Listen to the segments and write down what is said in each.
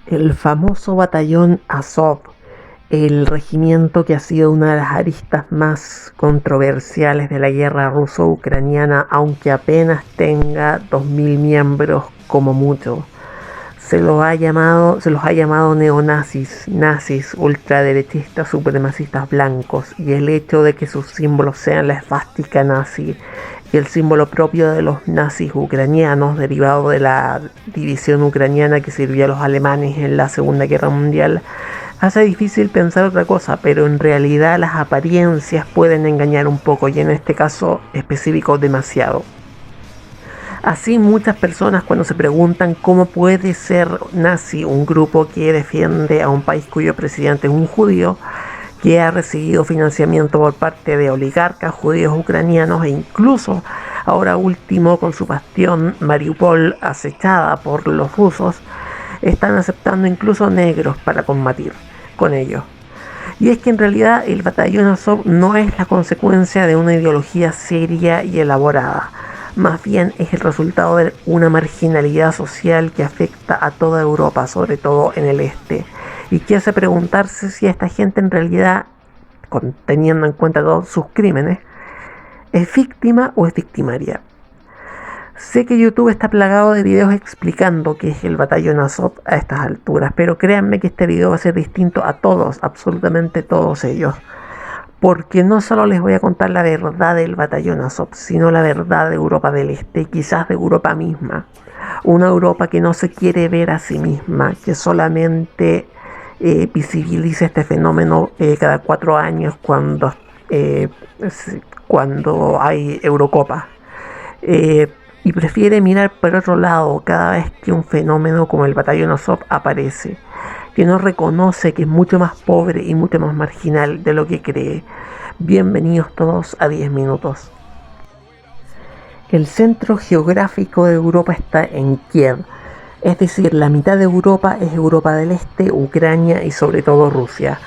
El famoso batallón Azov, el regimiento que ha sido una de las aristas más controversiales de la guerra ruso-ucraniana, aunque apenas tenga 2000 miembros como mucho. Se los ha llamado neonazis, nazis, ultraderechistas, supremacistas blancos, y el hecho de que sus símbolos sean la esvástica nazi y el símbolo propio de los nazis ucranianos, derivado de la división ucraniana que sirvió a los alemanes en la Segunda Guerra Mundial, hace difícil pensar otra cosa, pero en realidad las apariencias pueden engañar un poco, y en este caso específico demasiado. Así muchas personas, cuando se preguntan cómo puede ser nazi un grupo que defiende a un país cuyo presidente es un judío, que ha recibido financiamiento por parte de oligarcas judíos ucranianos, e incluso ahora último con su bastión Mariupol acechada por los rusos, están aceptando incluso negros para combatir con ellos. Y es que en realidad el batallón Azov no es la consecuencia de una ideología seria y elaborada, más bien es el resultado de una marginalidad social que afecta a toda Europa, sobre todo en el este, y que hace preguntarse si esta gente en realidad, teniendo en cuenta todos sus crímenes, es víctima o es victimaria. Sé que YouTube está plagado de videos explicando qué es el batallón Azov a estas alturas, pero créanme que este video va a ser distinto a todos, absolutamente todos ellos, porque no solo les voy a contar la verdad del batallón Azov, sino la verdad de Europa del Este, quizás de Europa misma. Una Europa que no se quiere ver a sí misma, que solamente visibiliza este fenómeno cada 4 años eh, cuando hay Eurocopa. Y prefiere mirar por otro lado cada vez que un fenómeno como el batallón Azov aparece, que no reconoce que es mucho más pobre y mucho más marginal de lo que cree. Bienvenidos todos a 10 minutos. El centro geográfico de Europa está en Kiev, es decir, la mitad de Europa es Europa del Este, Ucrania y sobre todo Rusia.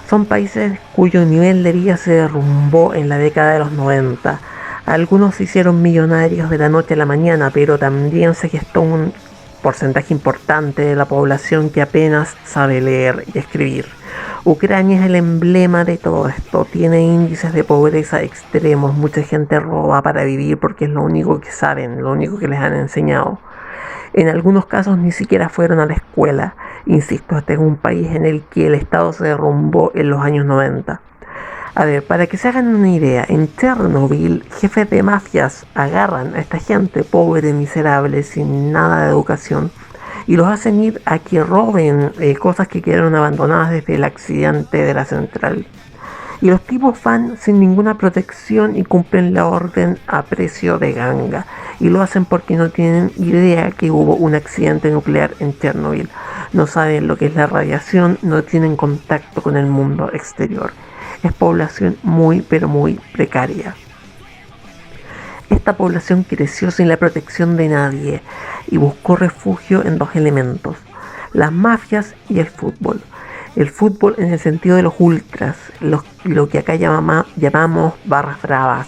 Son países cuyo nivel de vida se derrumbó en la década de los 90. Algunos se hicieron millonarios de la noche a la mañana, pero también se gestó un porcentaje importante de la población que apenas sabe leer y escribir. Ucrania es el emblema de todo esto, tiene índices de pobreza extremos, mucha gente roba para vivir porque es lo único que saben, lo único que les han enseñado. En algunos casos ni siquiera fueron a la escuela. Insisto, este es un país en el que el Estado se derrumbó en los años 90. A ver, para que se hagan una idea, en Chernobyl, jefes de mafias agarran a esta gente pobre, miserable, sin nada de educación, y los hacen ir a que roben cosas que quedaron abandonadas desde el accidente de la central. Y los tipos van sin ninguna protección y cumplen la orden a precio de ganga. Y lo hacen porque no tienen idea que hubo un accidente nuclear en Chernobyl. No saben lo que es la radiación, no tienen contacto con el mundo exterior. Es población muy pero muy precaria. Esta población creció sin la protección de nadie y buscó refugio en dos elementos: las mafias y el fútbol. El fútbol en el sentido de los ultras, lo que acá llamamos barras bravas.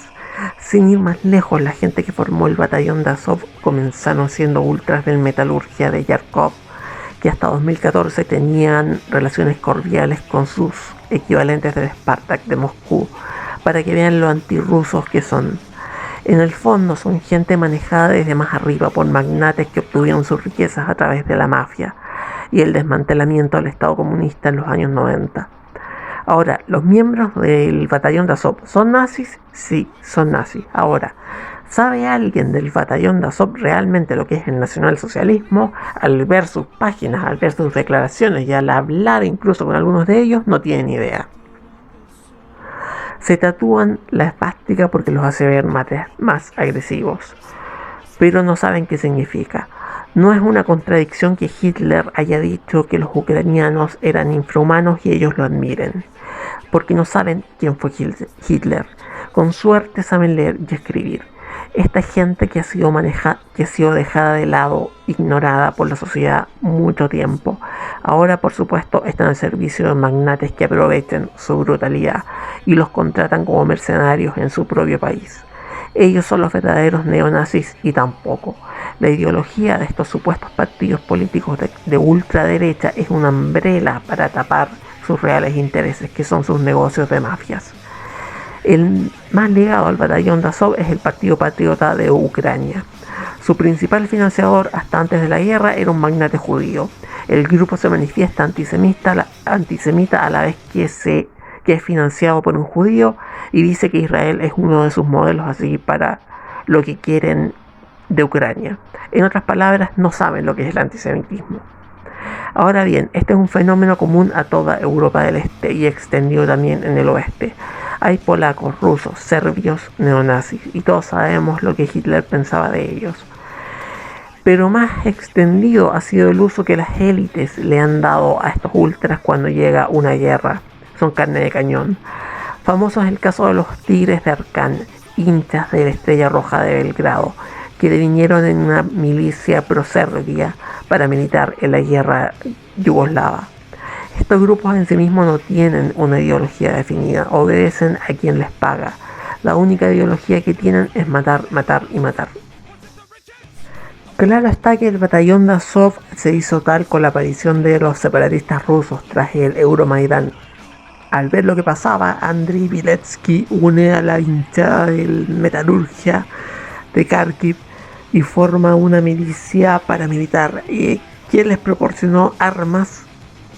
Sin ir más lejos, la gente que formó el batallón de Azov comenzaron siendo ultras del Metalurgia de Yarkov, que hasta 2014 tenían relaciones cordiales con sus equivalentes del Spartak de Moscú, para que vean lo antirrusos que son. En el fondo son gente manejada desde más arriba por magnates que obtuvieron sus riquezas a través de la mafia y el desmantelamiento del Estado comunista en los años 90. Ahora, ¿los miembros del batallón de Azov son nazis? Sí, son nazis. Ahora, ¿sabe alguien del batallón de Azov realmente lo que es el nacionalsocialismo? Al ver sus páginas, al ver sus declaraciones y al hablar incluso con algunos de ellos, no tienen idea. Se tatúan la esvástica porque los hace ver más agresivos, pero no saben qué significa. No es una contradicción que Hitler haya dicho que los ucranianos eran infrahumanos y ellos lo admiren, porque no saben quién fue Hitler. Con suerte saben leer y escribir. Esta gente que ha sido dejada de lado, ignorada por la sociedad mucho tiempo, ahora por supuesto están al servicio de magnates que aprovechen su brutalidad y los contratan como mercenarios en su propio país. Ellos son los verdaderos neonazis y tampoco. La ideología de estos supuestos partidos políticos de ultraderecha es una umbrella para tapar sus reales intereses, que son sus negocios de mafias. El más ligado al batallón de Azov es el Partido Patriota de Ucrania. Su principal financiador hasta antes de la guerra era un magnate judío. El grupo se manifiesta antisemita a la vez que es financiado por un judío y dice que Israel es uno de sus modelos a seguir para lo que quieren de Ucrania. En otras palabras, no saben lo que es el antisemitismo. Ahora bien, este es un fenómeno común a toda Europa del Este y extendido también en el oeste. Hay polacos, rusos, serbios, neonazis y todos sabemos lo que Hitler pensaba de ellos. Pero más extendido ha sido el uso que las élites le han dado a estos ultras cuando llega una guerra. Son carne de cañón. Famoso es el caso de los Tigres de Arcán, hinchas de la Estrella Roja de Belgrado, que vinieron en una milicia proserbia paramilitar en la guerra yugoslava. Estos grupos en sí mismos no tienen una ideología definida, obedecen a quien les paga. La única ideología que tienen es matar, matar y matar. Claro está que el batallón de Azov se hizo tal con la aparición de los separatistas rusos tras el Euromaidán. Al ver lo que pasaba, Andriy Bielecki une a la hinchada del Metalurgia de Kharkiv y forma una milicia paramilitar, quien les proporcionó armas.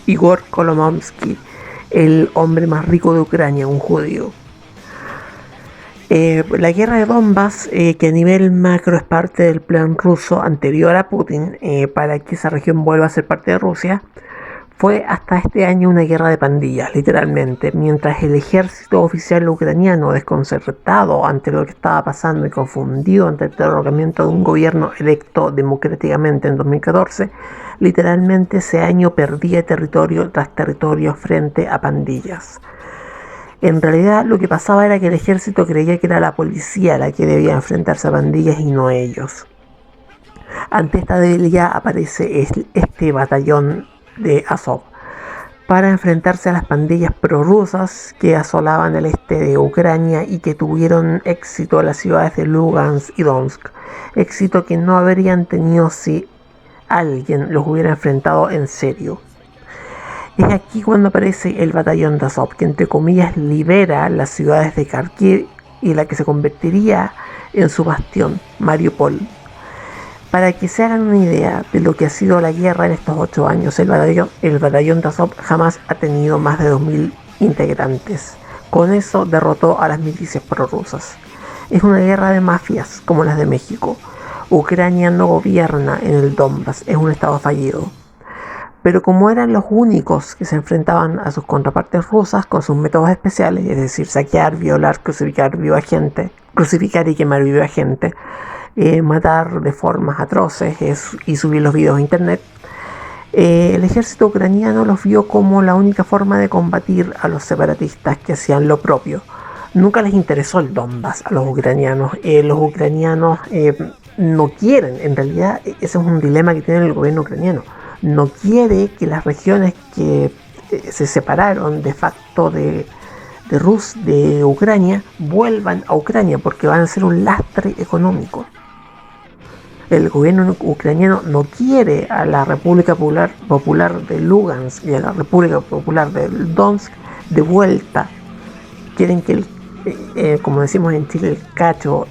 Igor Kolomoisky, el hombre más rico de Ucrania, un judío. La guerra de Donbass, que a nivel macro es parte del plan ruso anterior a Putin para que esa región vuelva a ser parte de Rusia, fue hasta este año una guerra de pandillas, literalmente, mientras el ejército oficial ucraniano, desconcertado ante lo que estaba pasando y confundido ante el derrocamiento de un gobierno electo democráticamente en 2014, literalmente ese año perdía territorio tras territorio frente a pandillas. En realidad lo que pasaba era que el ejército creía que era la policía la que debía enfrentarse a pandillas y no ellos. Ante esta debilidad aparece este batallón de Azov para enfrentarse a las pandillas prorrusas que asolaban el este de Ucrania y que tuvieron éxito en las ciudades de Lugansk y Donetsk, éxito que no habrían tenido si alguien los hubiera enfrentado en serio. Es aquí cuando aparece el batallón de Azov, que entre comillas libera las ciudades de Kharkiv y la que se convertiría en su bastión, Mariupol. Para que se hagan una idea de lo que ha sido la guerra en estos 8 años, el batallón de Azov jamás ha tenido más de 2000 integrantes. Con eso derrotó a las milicias prorrusas. Es una guerra de mafias como las de México. Ucrania no gobierna en el Donbass, es un estado fallido. Pero como eran los únicos que se enfrentaban a sus contrapartes rusas con sus métodos especiales, es decir, saquear, violar, crucificar y quemar viva gente, matar de formas atroces y subir los videos a internet, el ejército ucraniano los vio como la única forma de combatir a los separatistas que hacían lo propio. Nunca les interesó el Donbass a los ucranianos. Los ucranianos no quieren, en realidad ese es un dilema que tiene el gobierno ucraniano. No quiere que las regiones que se separaron de facto de Ucrania vuelvan a Ucrania porque van a ser un lastre económico. El gobierno ucraniano no quiere a la República Popular de Lugansk y a la República Popular de Donetsk de vuelta. Quieren que como decimos en Chile, el cacho,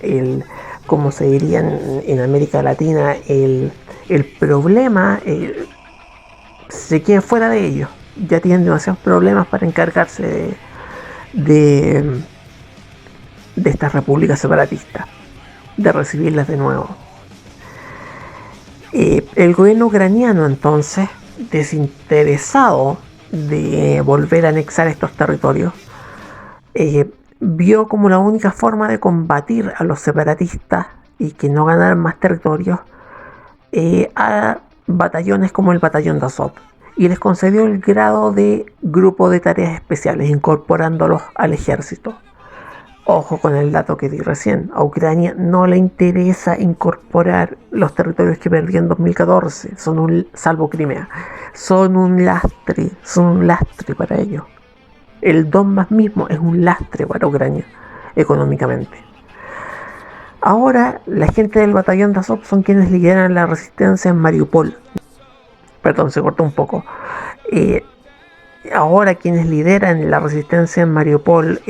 como se diría en América Latina, el problema se quede fuera de ellos. Ya tienen demasiados problemas para encargarse de estas repúblicas separatistas, de recibirlas de nuevo. El gobierno ucraniano, entonces, desinteresado de volver a anexar estos territorios, vio como la única forma de combatir a los separatistas y que no ganaran más territorios a batallones como el batallón de Azov, y les concedió el grado de grupo de tareas especiales, incorporándolos al ejército. Ojo con el dato que di recién, a Ucrania no le interesa incorporar los territorios que perdió en 2014, salvo Crimea, son un lastre para ellos. El Donbass mismo es un lastre para Ucrania, económicamente. Ahora, la gente del batallón de Azov son quienes lideran la resistencia en Mariupol. Perdón, se cortó un poco. Eh, Ahora quienes lideran la resistencia en Mariupol,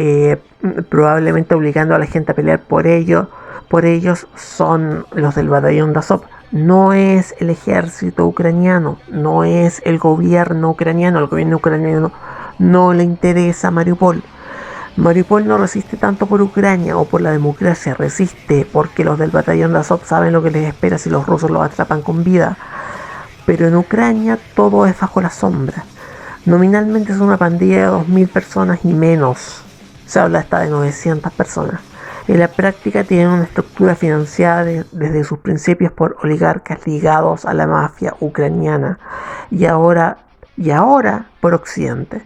probablemente obligando a la gente a pelear por ellos son los del batallón de Azov. No es el ejército ucraniano, no es el gobierno ucraniano no le interesa Mariupol. Mariupol no resiste tanto por Ucrania o por la democracia, resiste porque los del batallón de Azov saben lo que les espera si los rusos los atrapan con vida. Pero en Ucrania todo es bajo la sombra. Nominalmente es una pandilla de 2000 personas y menos. Se habla hasta de 900 personas. En la práctica tienen una estructura financiada desde sus principios por oligarcas ligados a la mafia ucraniana y ahora por Occidente.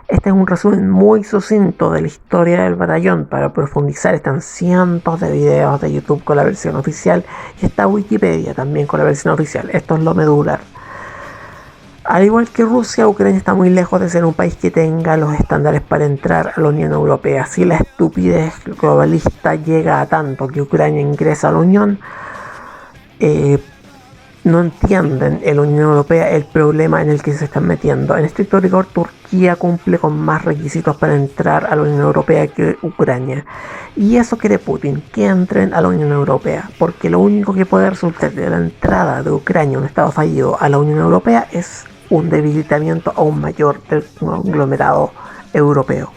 Este es un resumen muy sucinto de la historia del batallón. Para profundizar están cientos de videos de YouTube con la versión oficial y está Wikipedia también con la versión oficial. Esto es lo medular. Al igual que Rusia, Ucrania está muy lejos de ser un país que tenga los estándares para entrar a la Unión Europea. Si la estupidez globalista llega a tanto que Ucrania ingresa a la Unión, no entienden en la Unión Europea el problema en el que se están metiendo. En estricto rigor, Turquía cumple con más requisitos para entrar a la Unión Europea que Ucrania. Y eso quiere Putin, que entren a la Unión Europea, porque lo único que puede resultar de la entrada de Ucrania, un estado fallido, a la Unión Europea es un debilitamiento aún mayor del conglomerado europeo.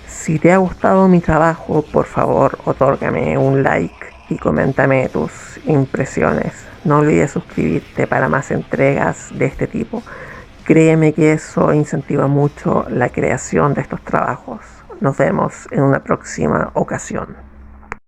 Si te ha gustado mi trabajo, por favor, otórgame un like y coméntame tus impresiones. No olvides suscribirte para más entregas de este tipo. Créeme que eso incentiva mucho la creación de estos trabajos. Nos vemos en una próxima ocasión.